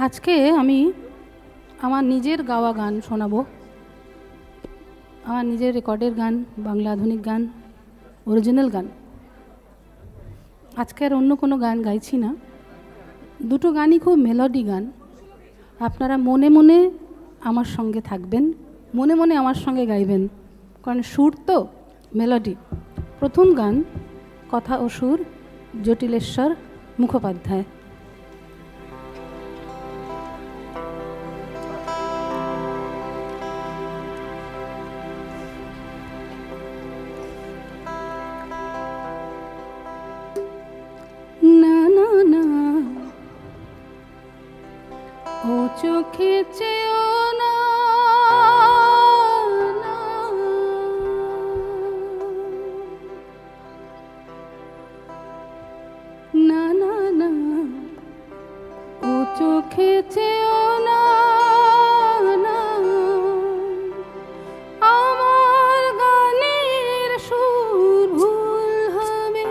আজকে আমি আমার নিজের গাওয়া গান শোনাবো। আমার নিজের রেকর্ডের গান, বাংলা আধুনিক গান, অরিজিনাল গান। আজকে আর অন্য কোনো গান গাইছি না। দুটো গানই খুব মেলোডি গান। আপনারা মনে মনে আমার সঙ্গে থাকবেন, মনে মনে আমার সঙ্গে গাইবেন, কারণ সুর তো মেলোডি। প্রথম গান কথা ও সুর জটিলেশ্বর মুখোপাধ্যায়। না না না ও চোখে চেয়েও না, না না না ও চোখে চেয়েও না, আমার গানের সুর ভুল হবে,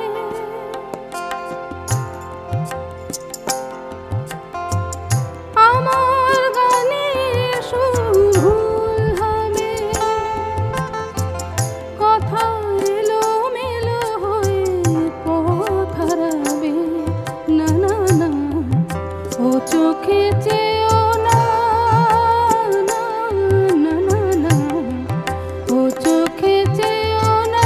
আমার গানের সুর ভুল হবে, কথা এলোমেলো হয়ে পথ হারাবে। না না না ও চোখে চেয়েও না, না না না ও চোখে চেয়েও না,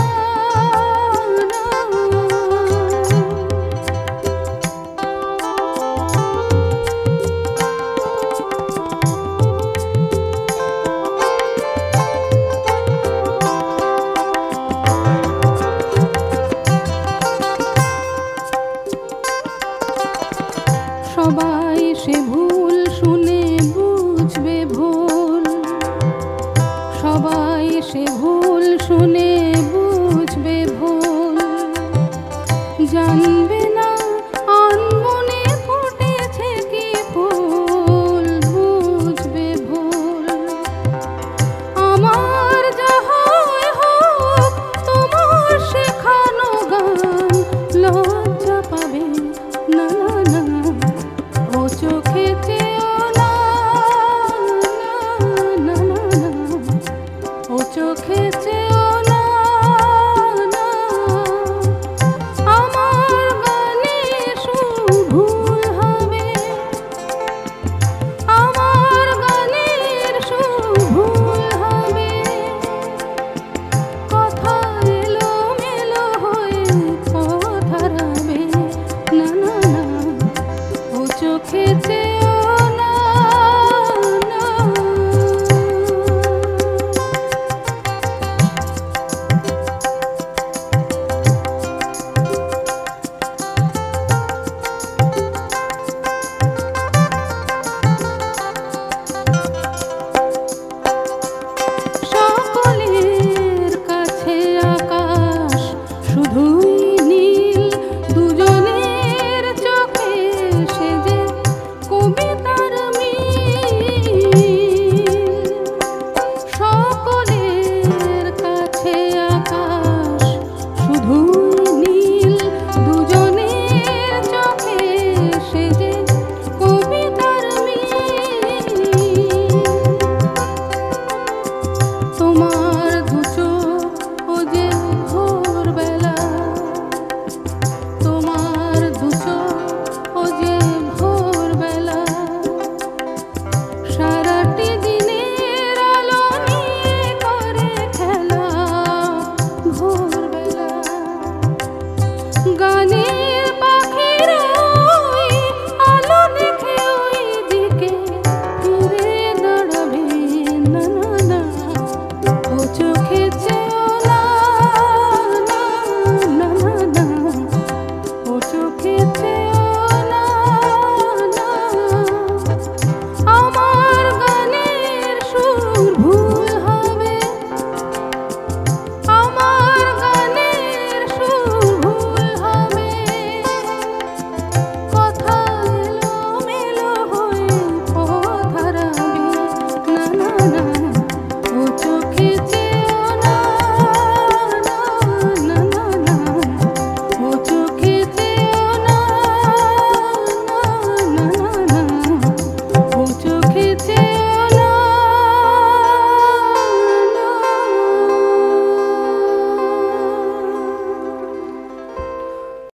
সবাই সে ভুল শুনে বুঝবে ভুল, সবাই সে ভুল শুনে বুঝবে ভুল, জানবে না আনমনে ফুটেছে কি ফুল, বুঝবে ভুল। আমার যা হয় হোক তোমার শেখানো গান লজ্জা পাবে। না না না ও চোখে চেয়ে